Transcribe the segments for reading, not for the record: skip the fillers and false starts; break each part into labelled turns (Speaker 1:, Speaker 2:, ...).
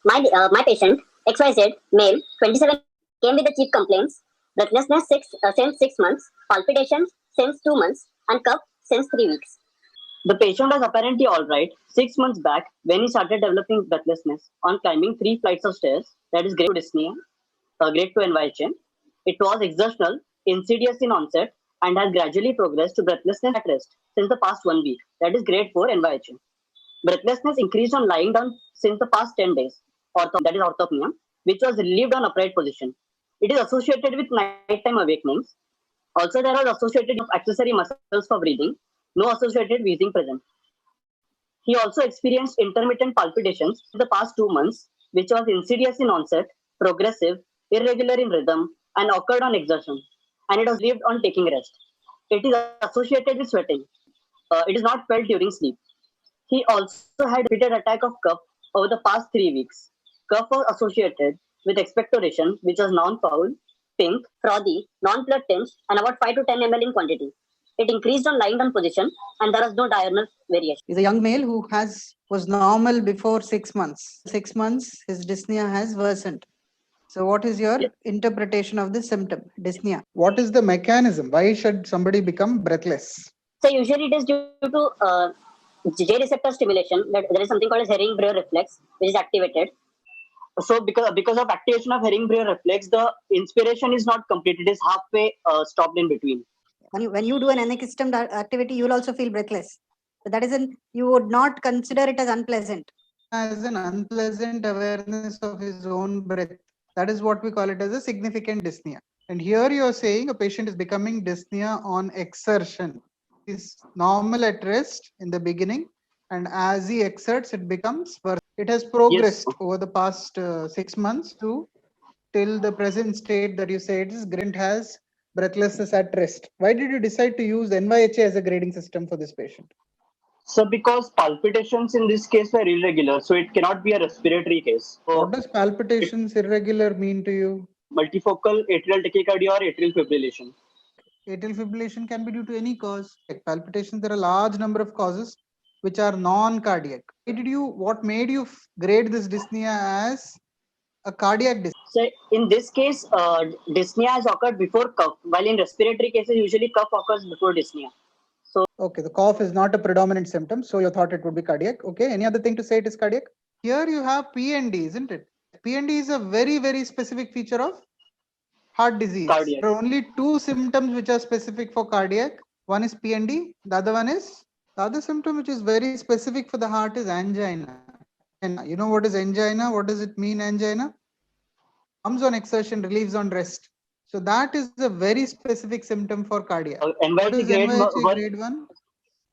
Speaker 1: My patient XYZ male 27 came with the chief complaints: breathlessness since 6 months, palpitations since 2 months, and cough since 3 weeks. The patient was apparently alright 6 months back when he started developing breathlessness on climbing 3 flights of stairs, that is grade 2 dyspnea, grade 2 NYHA. It was exertional, insidious in onset, and has gradually progressed to breathlessness at rest since the past 1 week, that is grade 4 NYHA. Breathlessness increased on lying down since the past 10 days, that is orthopnea, which was relieved on upright position. It is associated with nighttime awakenings. Also, there was associated with accessory muscles for breathing, no associated wheezing present. He also experienced intermittent palpitations in the past 2 months, which was insidious in onset, progressive, irregular in rhythm, and occurred on exertion, and it was relieved on taking rest. It is associated with sweating. It is not felt during sleep. He also had repeated attack of cough over the past 3 weeks. Cough was associated with expectoration, which was non-foul, pink, frothy, non-blood tinged, and about 5 to 10 ml in quantity. It increased on lying down position, and there was no diurnal variation.
Speaker 2: Is a young male who was normal before 6 months. 6 months, his dyspnea has worsened. So what is your interpretation of this symptom, dyspnea?
Speaker 3: What is the mechanism? Why should somebody become breathless?
Speaker 1: So usually it is due to J receptor stimulation. That there is something called as Herring-Brewer reflex, which is activated. So because of activation of Herring-Brewer reflex, the inspiration is not complete. It is halfway stopped in between.
Speaker 2: When you do an unaccustomed activity, you will also feel breathless. But that isn't, you would not consider it as unpleasant.
Speaker 3: As an unpleasant awareness of his own breath. That is what we call it as a significant dyspnea. And here you are saying a patient is becoming dyspnea on exertion. Is normal at rest in the beginning, and as he exerts, it becomes worse. It has progressed over the past 6 months to till the present state that you say it is gradient has breathlessness at rest. Why did you decide to use NYHA as a grading system for this patient?
Speaker 1: So because palpitations in this case were irregular, so it cannot be a respiratory case. So
Speaker 3: what does palpitations irregular mean to you?
Speaker 1: Multifocal atrial tachycardia or atrial fibrillation.
Speaker 3: Atrial fibrillation can be due to any cause. Like palpitations, there are a large number of causes which are non-cardiac. What made you grade this dyspnea as a cardiac dyspnea?
Speaker 1: So in this case, dyspnea has occurred before cough, while in respiratory cases, usually cough occurs before dyspnea. So
Speaker 3: okay, the cough is not a predominant symptom, so you thought it would be cardiac. Okay, any other thing to say it is cardiac? Here you have PND, isn't it? PND is a very, very specific feature of heart disease.
Speaker 1: Cardiac.
Speaker 3: There are only two symptoms which are specific for cardiac. One is PND, the other one is, the other symptom which is very specific for the heart is angina. And you know what is angina? What does it mean, angina? Comes on exertion, relieves on rest. So that is a very specific symptom for cardiac.
Speaker 1: NYHA
Speaker 3: grade 1?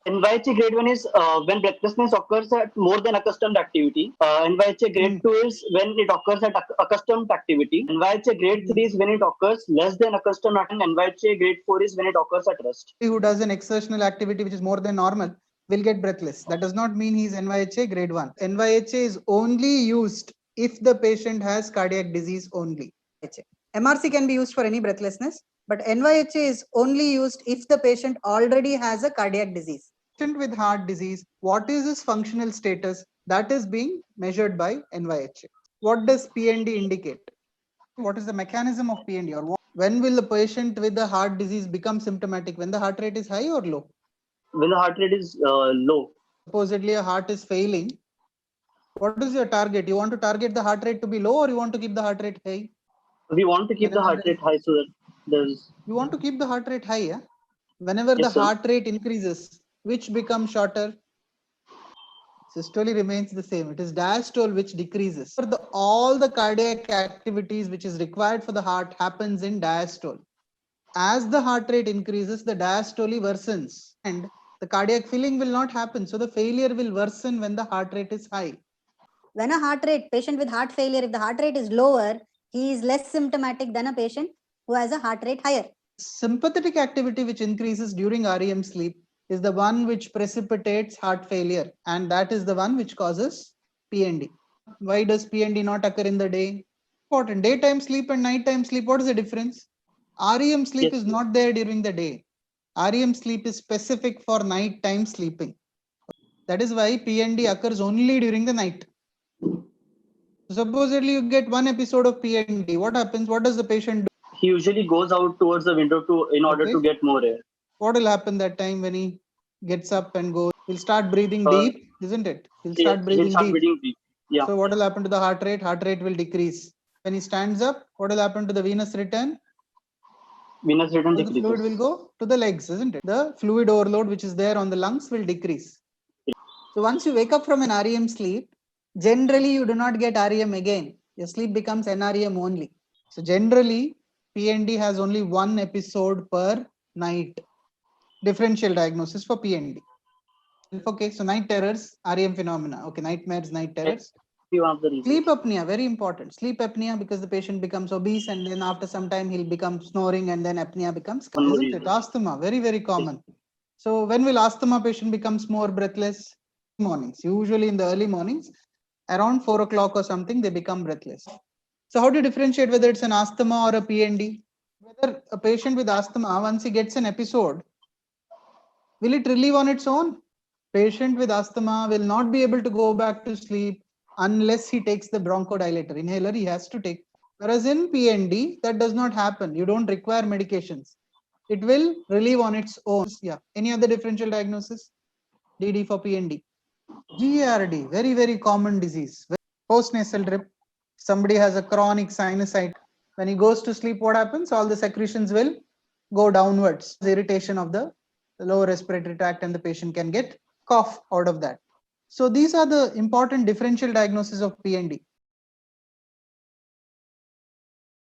Speaker 1: NYHA grade 1 is when breathlessness occurs at more than accustomed activity. NYHA grade 2 is when it occurs at accustomed activity. NYHA grade 3 is when it occurs less than accustomed activity. And NYHA grade 4 is when it occurs at rest.
Speaker 3: Who does an exertional activity which is more than normal will get breathless. That does not mean he's NYHA grade 1. NYHA is only used if the patient has cardiac disease only.
Speaker 2: MRC can be used for any breathlessness, but NYHA is only used if the patient already has a cardiac disease.
Speaker 3: Patient with heart disease, what is his functional status? That is being measured by NYHA. What does PND indicate? What is the mechanism of PND? Or when will the patient with the heart disease become symptomatic? When the heart rate is high or low?
Speaker 1: When the heart rate is low.
Speaker 3: Supposedly a heart is failing. What is your target? You want to target the heart rate to be low, or you want to keep the heart rate high?
Speaker 1: We want to keep the heart rate high so that there's...
Speaker 3: You want to keep the heart rate high, yeah? Whenever the heart rate increases, which becomes shorter? Systole remains the same. It is diastole which decreases. All the cardiac activities which is required for the heart happens in diastole. As the heart rate increases, the diastole worsens and the cardiac filling will not happen. So the failure will worsen when the heart rate is high.
Speaker 2: When a patient with heart failure, if the heart rate is lower, he is less symptomatic than a patient who has a heart rate higher.
Speaker 3: Sympathetic activity which increases during REM sleep is the one which precipitates heart failure, and that is the one which causes PND. Why does PND not occur in the day? Important. Daytime sleep and nighttime sleep, what is the difference? REM sleep is not there during the day. REM sleep is specific for nighttime sleeping. That is why PND occurs only during the night. Supposedly you get one episode of PND. What happens? What does the patient do?
Speaker 4: He usually goes out towards the window in order
Speaker 3: Okay.
Speaker 4: to get more air.
Speaker 3: What will happen that time when he gets up and goes? He'll start breathing deep, isn't it? He'll start breathing deep.
Speaker 4: Breathing. Yeah.
Speaker 3: So what will happen to the heart rate? Heart rate will decrease. When he stands up, what will happen to the venous return?
Speaker 4: Venous return
Speaker 3: The fluid will go to the legs, isn't it? The fluid overload which is there on the lungs will decrease. So once you wake up from an REM sleep, generally you do not get REM again. Your sleep becomes NREM only. So generally PND has only one episode per night. Differential diagnosis for PND. Okay, so night terrors, REM phenomena. Okay, nightmares, night terrors. Sleep apnea, very important. Sleep apnea because the patient becomes obese and then after some time he'll become snoring and then apnea becomes, isn't it? Asthma, very, very common. So when will asthma patient becomes more breathless? Mornings, usually in the early mornings, around 4 o'clock or something, they become breathless. So how do you differentiate whether it's an asthma or a PND? Whether a patient with asthma, once he gets an episode, will it relieve on its own? Patient with asthma will not be able to go back to sleep unless he takes the bronchodilator. Inhaler he has to take. Whereas in PND, that does not happen. You don't require medications. It will relieve on its own. Yeah. Any other differential diagnosis? DD for PND. GARD, very, very common disease. Postnasal drip. Somebody has a chronic sinusitis. When he goes to sleep, what happens? All the secretions will go downwards. Irritation of the lower respiratory tract and the patient can get cough out of that. So these are the important differential diagnosis of PND.